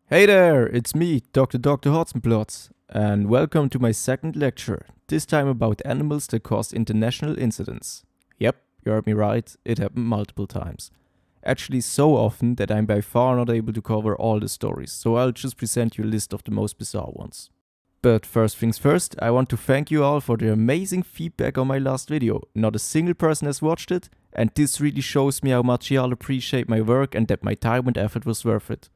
Hey there, it's me, Dr. Hotzenplotz, and welcome to my second lecture, this time about animals that caused international incidents. Yep, you heard me right, it happened multiple times. Actually, so often that I'm by far not able to cover all the stories, so I'll just present you a list of the most bizarre ones. But first things first, I want to thank you all for the amazing feedback on my last video. Not a single person has watched it, and this really shows me how much y'all appreciate my work and that my time and effort was worth it.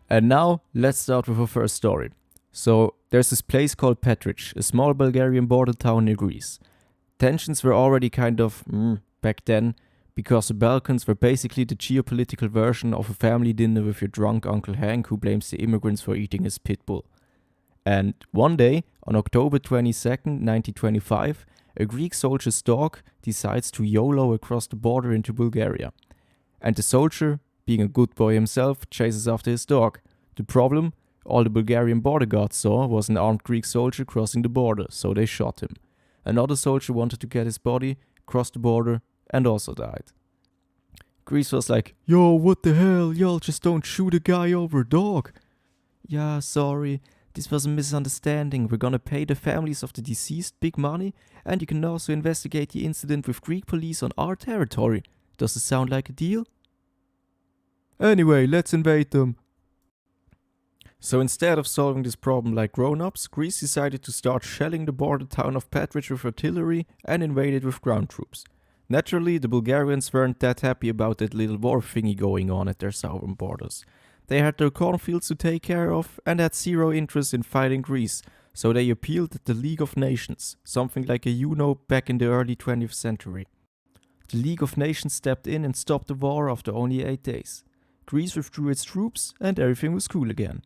And now, let's start with our first story. So, there's this place called Petric, a small Bulgarian border town near Greece. Tensions were already kind of back then, because the Balkans were basically the geopolitical version of a family dinner with your drunk Uncle Hank who blames the immigrants for eating his pit bull. And one day, on October 22nd, 1925, a Greek soldier's dog decides to YOLO across the border into Bulgaria. And the soldier, being a good boy himself, chases after his dog. The problem? All the Bulgarian border guards saw was an armed Greek soldier crossing the border, so they shot him. Another soldier wanted to get his body, crossed the border, and also died. Greece was like, "Yo, what the hell? Y'all just don't shoot a guy over a dog." "Yeah, sorry. This was a misunderstanding. We're gonna pay the families of the deceased big money, and you can also investigate the incident with Greek police on our territory. Does it sound like a deal?" "Anyway, let's invade them." So instead of solving this problem like grown-ups, Greece decided to start shelling the border town of Petric with artillery and invade it with ground troops. Naturally, the Bulgarians weren't that happy about that little war thingy going on at their southern borders. They had their cornfields to take care of and had zero interest in fighting Greece, so they appealed at the League of Nations, something like a UNO back in the early 20th century. The League of Nations stepped in and stopped the war after only 8 days. Greece withdrew its troops and everything was cool again.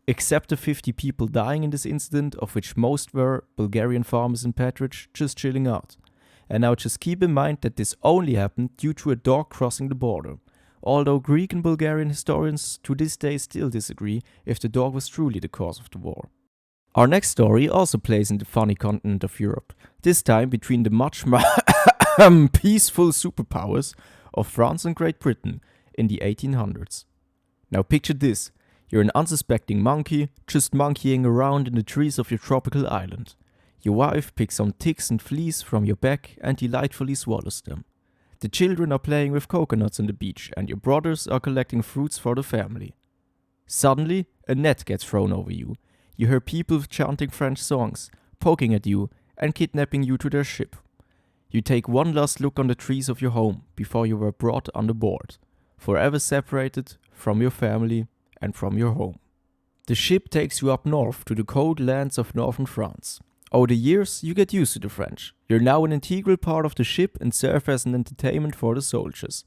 Except the 50 people dying in this incident, of which most were Bulgarian farmers in Petric just chilling out. And now just keep in mind that this only happened due to a dog crossing the border, although Greek and Bulgarian historians to this day still disagree if the dog was truly the cause of the war. Our next story also plays in the funny continent of Europe, this time between the much peaceful superpowers of France and Great Britain in the 1800s. Now picture this. You're an unsuspecting monkey, just monkeying around in the trees of your tropical island. Your wife picks some ticks and fleas from your back and delightfully swallows them. The children are playing with coconuts on the beach and your brothers are collecting fruits for the family. Suddenly, a net gets thrown over you. You hear people chanting French songs, poking at you and kidnapping you to their ship. You take one last look on the trees of your home before you were brought on board, forever separated from your family and from your home. The ship takes you up north to the cold lands of northern France. Over the years, you get used to the French. You're now an integral part of the ship and serve as an entertainment for the soldiers.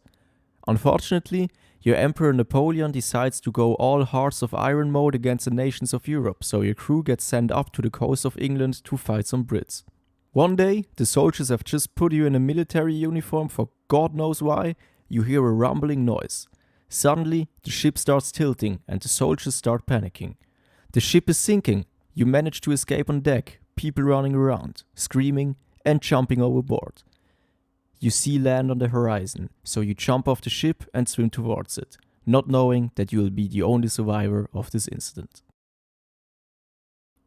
Unfortunately, your Emperor Napoleon decides to go all hearts of iron mode against the nations of Europe, so your crew gets sent up to the coast of England to fight some Brits. One day, the soldiers have just put you in a military uniform for God knows why. You hear a rumbling noise. Suddenly, the ship starts tilting and the soldiers start panicking. The ship is sinking. You manage to escape on deck, people running around, screaming and jumping overboard. You see land on the horizon, so you jump off the ship and swim towards it, not knowing that you will be the only survivor of this incident.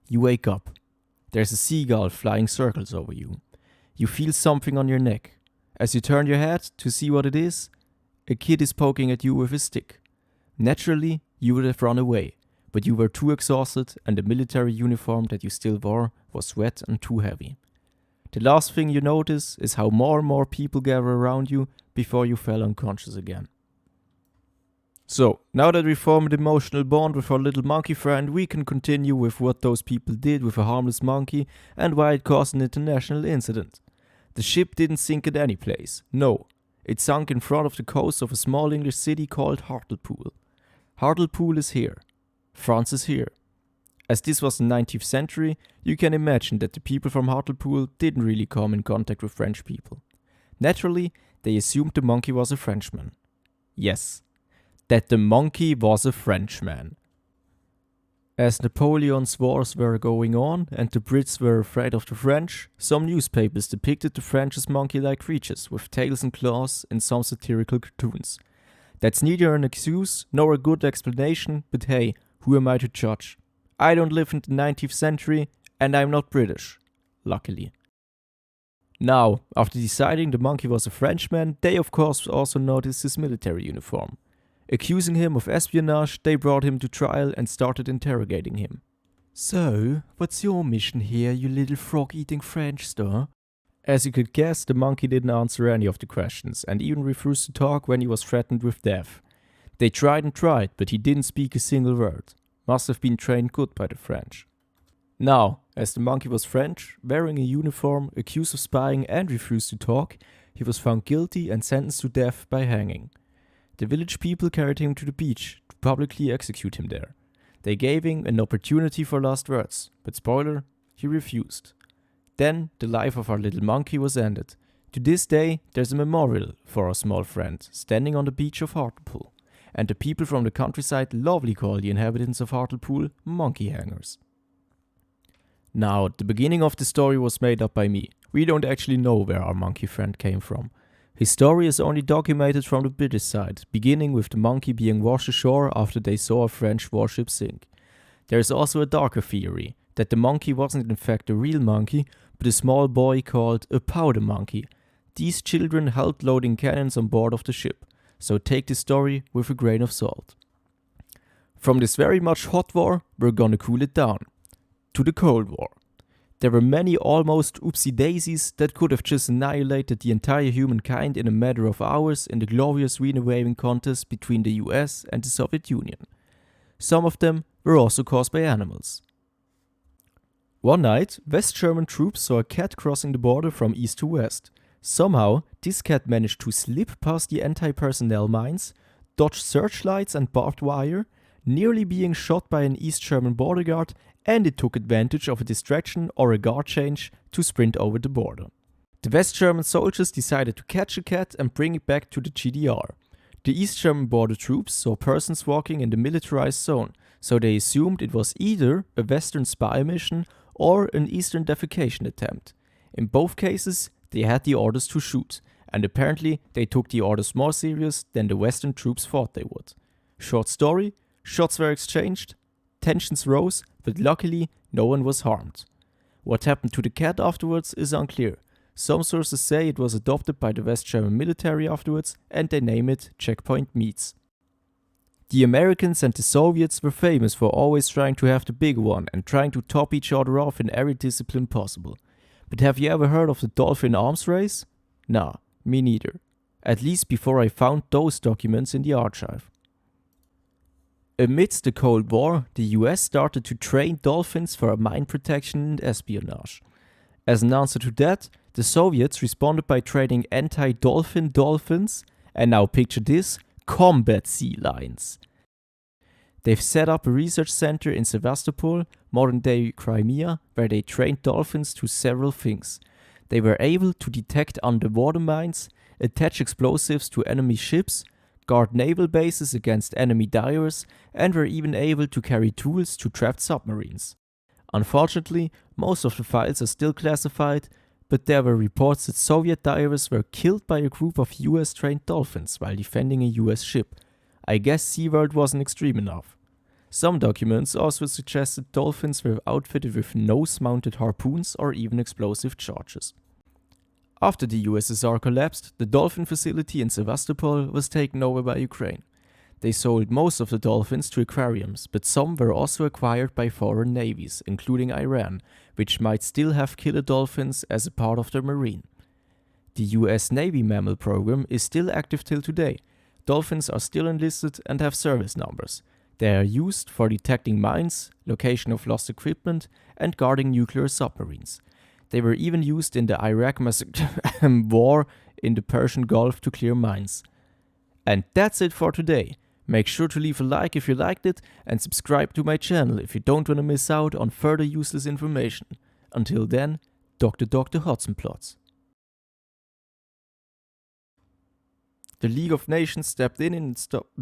You wake up. There's a seagull flying circles over you. You feel something on your neck. As you turn your head to see what it is, a kid is poking at you with a stick. Naturally, you would have run away, but you were too exhausted and the military uniform that you still wore was wet and too heavy. The last thing you notice is how more and more people gather around you before you fell unconscious again. So, now that we formed an emotional bond with our little monkey friend, we can continue with what those people did with a harmless monkey and why it caused an international incident. The ship didn't sink at any place, no. It sunk in front of the coast of a small English city called Hartlepool. Hartlepool is here. France is here. As this was the 19th century, you can imagine that the people from Hartlepool didn't really come in contact with French people. Naturally, they assumed the monkey was a Frenchman. Yes, that the monkey was a Frenchman. As Napoleon's wars were going on and the Brits were afraid of the French, some newspapers depicted the French as monkey-like creatures with tails and claws in some satirical cartoons. That's neither an excuse nor a good explanation, but hey, who am I to judge? I don't live in the 19th century and I'm not British. Luckily. Now, after deciding the monkey was a Frenchman, they of course also noticed his military uniform. Accusing him of espionage, they brought him to trial and started interrogating him. So, what's your mission here, you little frog-eating French star? As you could guess, the monkey didn't answer any of the questions and even refused to talk when he was threatened with death. They tried and tried, but he didn't speak a single word. Must have been trained good by the French. Now, as the monkey was French, wearing a uniform, accused of spying and refused to talk, he was found guilty and sentenced to death by hanging. The village people carried him to the beach to publicly execute him there. They gave him an opportunity for last words, but spoiler, he refused. Then the life of our little monkey was ended. To this day, there's a memorial for our small friend standing on the beach of Hartlepool, and the people from the countryside lovely call the inhabitants of Hartlepool monkey hangers. Now, the beginning of the story was made up by me. We don't actually know where our monkey friend came from. His story is only documented from the British side, beginning with the monkey being washed ashore after they saw a French warship sink. There is also a darker theory, that the monkey wasn't in fact a real monkey, but a small boy called a powder monkey. These children helped loading cannons on board of the ship, so take this story with a grain of salt. From this very much hot war, we're gonna cool it down. To the Cold War. There were many almost oopsie-daisies that could have just annihilated the entire humankind in a matter of hours in the glorious wiener-waving contest between the US and the Soviet Union. Some of them were also caused by animals. One night, West German troops saw a cat crossing the border from east to west. Somehow, this cat managed to slip past the anti-personnel mines, dodge searchlights and barbed wire, nearly being shot by an East German border guard, and it took advantage of a distraction or a guard change to sprint over the border. The West German soldiers decided to catch the cat and bring it back to the GDR. The East German border troops saw persons walking in the militarized zone, so they assumed it was either a Western spy mission or an Eastern defecation attempt. In both cases, they had the orders to shoot, and apparently they took the orders more serious than the Western troops thought they would. Short story, shots were exchanged, tensions rose, but luckily no one was harmed. What happened to the cat afterwards is unclear. Some sources say it was adopted by the West German military afterwards and they name it Checkpoint Meats. The Americans and the Soviets were famous for always trying to have the big one and trying to top each other off in every discipline possible. But have you ever heard of the dolphin arms race? Nah, me neither. At least before I found those documents in the archive. Amidst the Cold War, the US started to train dolphins for mine protection and espionage. As an answer to that, the Soviets responded by training anti-dolphin dolphins, and now picture this, combat sea lions. They've set up a research center in Sevastopol, modern-day Crimea, where they trained dolphins to several things. They were able to detect underwater mines, attach explosives to enemy ships, guard naval bases against enemy divers, and were even able to carry tools to trapped submarines. Unfortunately, most of the files are still classified, but there were reports that Soviet divers were killed by a group of US-trained dolphins while defending a US ship. I guess SeaWorld wasn't extreme enough. Some documents also suggested dolphins were outfitted with nose-mounted harpoons or even explosive charges. After the USSR collapsed, the dolphin facility in Sevastopol was taken over by Ukraine. They sold most of the dolphins to aquariums, but some were also acquired by foreign navies, including Iran, which might still have killer dolphins as a part of their marine. The US Navy mammal program is still active till today. Dolphins are still enlisted and have service numbers. They are used for detecting mines, location of lost equipment, and guarding nuclear submarines. They were even used in the Iraq war in the Persian Gulf to clear mines. And that's it for today. Make sure to leave a like if you liked it and subscribe to my channel if you don't want to miss out on further useless information. Until then, Dr. Hotzenplotz. The League of Nations stepped in and stopped.